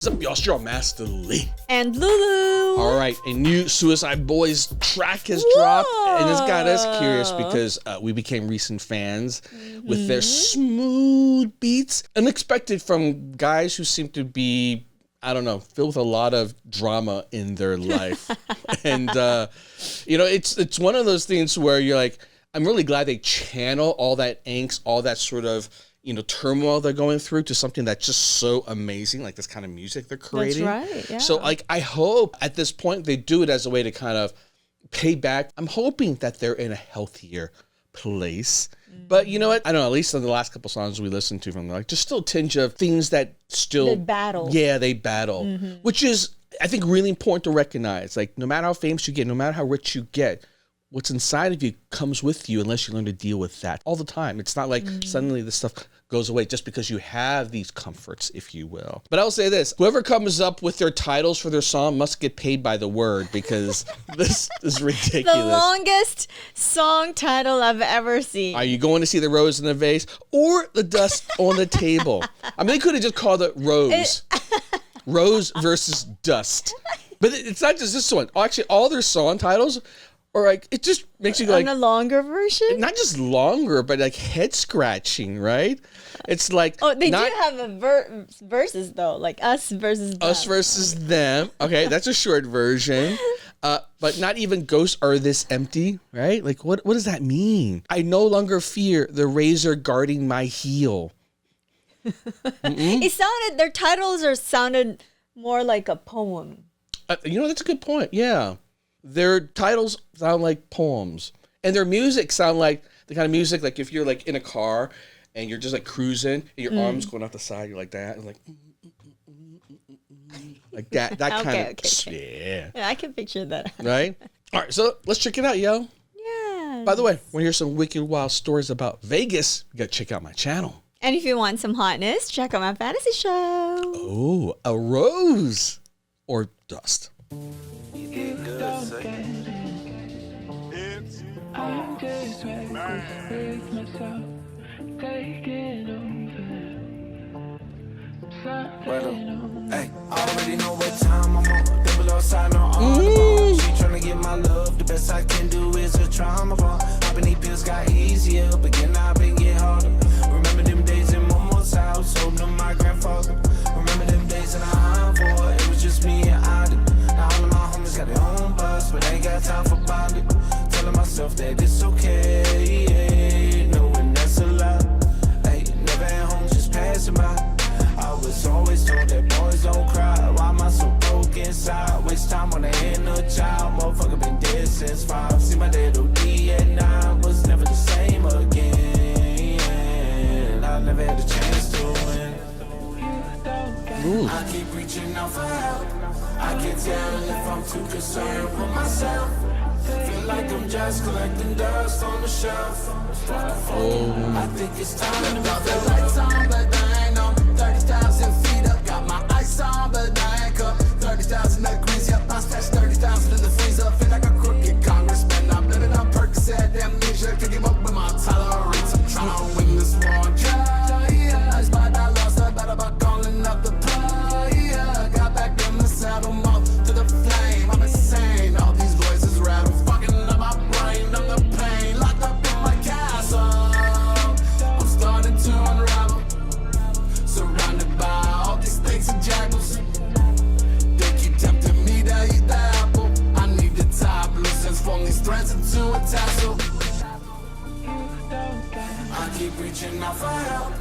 What's up, y'all? It's your Master Lee. And Lulu. All right, a new Suicideboys track has dropped, and it's got us curious because we became recent fans with their smooth beats. Unexpected from guys who seem to be, I don't know, filled with a lot of drama in their life. And, you know, it's one of those things where you're like, I'm really glad they channel all that angst, all that sort of, you know, turmoil they're going through to something that's just so amazing, like this kind of music they're creating. That's right, yeah. So, like, I hope at this point they do it as a way to kind of pay back. I'm hoping that they're in a healthier place. But you know what? I don't know, at least in the last couple songs we listened to from them, like, just still a tinge of things that still... They battle. Yeah, they battle. Which is, I think, really important to recognize. Like, no matter how famous you get, no matter how rich you get, what's inside of you comes with you unless you learn to deal with that all the time. It's not like suddenly this stuff goes away just because you have these comforts, if you will. But I'll say this, whoever comes up with their titles for their song must get paid by the word, because this is ridiculous. The longest song title I've ever seen. Are you going to see the rose in the vase or the dust on the table? I mean, they could have just called it Rose. Rose versus Dust. But it's not just this one. Actually, all their song titles, or like, it just makes you go like... On a longer version? Not just longer, but like head scratching, right? It's like... Oh, they do have a verses though, like us versus them. Us versus them. Okay, that's a short version. But not even ghosts are this empty, right? Like, what does that mean? I no longer fear the razor guarding my heel. It sounded, their titles sounded more like a poem. You know, that's a good point, yeah. Their titles sound like poems, and their music sound like the kind of music, like if you're like in a car and you're just like cruising and your arms going out the side, you're like that, and like that kind of, yeah. Yeah, I can picture that. Right? All right, so let's check it out, yo. Yeah. By the way, when you hear some wicked wild stories about Vegas, you gotta check out my channel. And if you want some hotness, check out my fantasy show. Oh, a rose or dust. I'm just reckless with myself, taking over. Hey, I already know what time I'm on. Double outside on all the balls. She tryna get my love. The best I can do is a trauma ball. Popping these pills got easier, but getting out been get harder. Remember them days in Momo's house, home to my grandfather. Remember them days in the Envoy, it was just me and Adi. Now all of my homies got their own bus, but ain't got time for bonding. Telling myself that it's okay, knowing that's a lie. Hey, never at home, just passing by. I was always told that boys don't cry. Why am I so broke inside? Waste time on the inner child. Motherfucker been dead since 5. See my dad OD at 9. Was never the same again. I never had a chance to win. I keep reaching out for help. I can't tell if I'm too concerned with myself. Feel like I'm just collecting dust on the shelf. I think it's time to got the lights on, but I ain't on 30,000 feet up. Got my ice on, but I ain't up 30,000 degrees. Yep, I stashed 30,000 in the freezer. Feel like a crooked congressman. I'm living on Percocet, amnesia. Can't give up with my tolerance. I'm trying to win this war. Yeah, it's by that loss. I thought about calling up the player. Got back in the saddle, mouth to the flame. I'm insane. All these voices rattle, fucking up my brain. I'm the pain, locked up in my castle. I'm starting to unravel, surrounded by all these snakes and jackals. They keep tempting me to eat the apple. I need the top loose and form these threads into a tassel. I keep reaching out for help.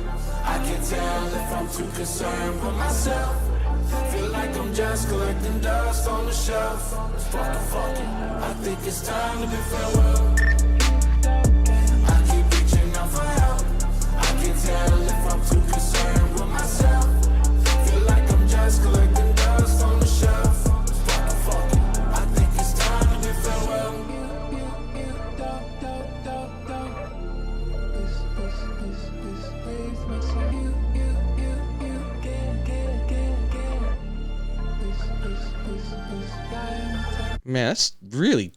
I can't tell if I'm too concerned with myself. Feel like I'm just collecting dust on the shelf. Fuck it. I think it's time to bid farewell. I keep reaching out for help. I can't tell if I'm too concerned with myself. Feel like I'm just collecting dust on the shelf. Fuck it. I think it's time to bid farewell. Man, that's really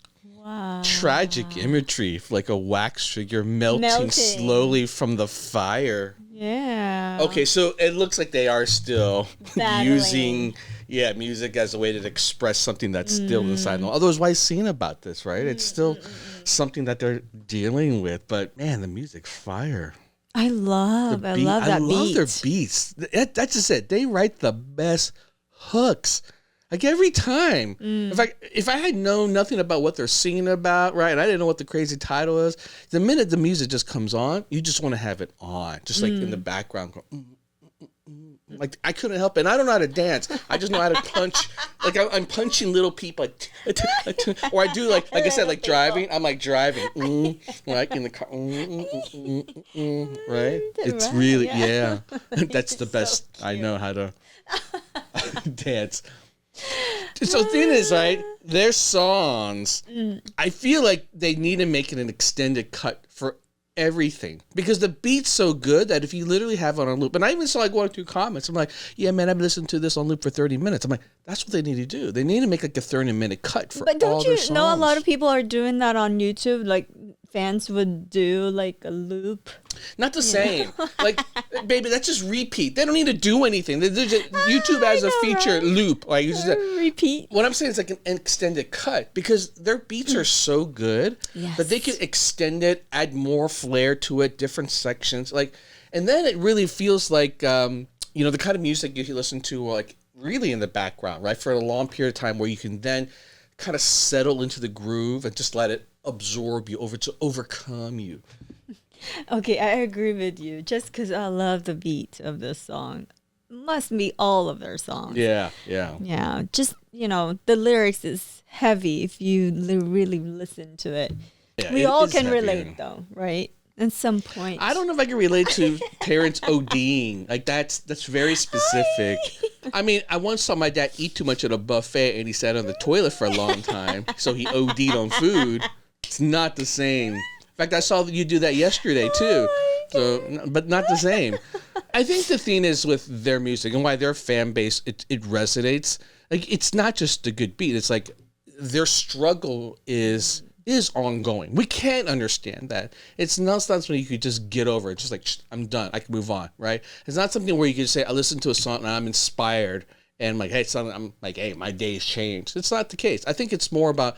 tragic imagery, like a wax figure melting slowly from the fire. Yeah. Okay, so it looks like they are still Battling. using music as a way to express something that's still inside them. Otherwise, why sing about this, right? It's still something that they're dealing with. But man, the music's fire. I love that beat. I love their beats. That's just it. They write the best hooks. Like every time. If I had known nothing about what they're singing about, right, and I didn't know what the crazy title is, the minute the music just comes on, you just want to have it on, just like in the background. Like I couldn't help it. And I don't know how to dance. I just know how to punch. Like I'm punching little people, or I do like I said, like driving. I'm like driving, like in the car, right? It's really That's the best. I know how to dance. So the thing is, right, their songs, I feel like they need to make it an extended cut for everything because the beat's so good that if you literally have it on loop, and I even saw like 1 or 2 comments, I'm like, yeah, man, I've been listening to this on loop for 30 minutes. I'm like, that's what they need to do. They need to make like a 30-minute cut for all their songs. But don't you know a lot of people are doing that on YouTube? Like fans would do like a loop. Not the same. Like, baby, that's just repeat. They don't need to do anything. YouTube has a feature loop. Like repeat. What I'm saying is like an extended cut because their beats are so good that they can extend it, add more flair to it, different sections. Like, and then it really feels like the kind of music you listen to like really in the background, right, for a long period of time, where you can then kind of settle into the groove and just let it absorb you to overcome you. Okay, I agree with you. Just because I love the beat of this song. Must be all of their songs. Yeah. Yeah, just, the lyrics is heavy if you really listen to it. Yeah, we it all is can heavy. relate, though, right? At some point. I don't know if I can relate to parents ODing. Like, that's very specific. I mean, I once saw my dad eat too much at a buffet, and he sat on the toilet for a long time, so he OD'd on food. It's not the same. In fact, I saw you do that yesterday too. But not the same. I think the thing is with their music and why their fan base it resonates. Like it's not just a good beat. It's like their struggle is ongoing. We can't understand that. It's not something you could just get over. It's just like I'm done. I can move on. Right? It's not something where you can say I listen to a song and I'm inspired and I'm like hey, my day's changed. It's not the case. I think it's more about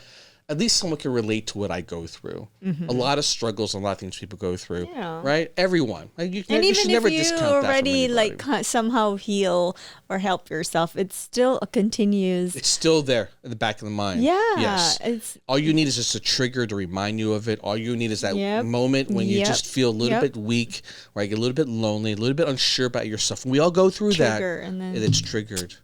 at least someone can relate to what I go through. A lot of struggles, a lot of things people go through, right? Everyone. Like you should never discount that from already anybody. like somehow heal or help yourself, it's still a continuous. It's still there in the back of the mind. Yeah. Yes. All you need is just a trigger to remind you of it. All you need is that moment when you just feel a little bit weak, right? A little bit lonely, a little bit unsure about yourself. And we all go through that. And then it's triggered.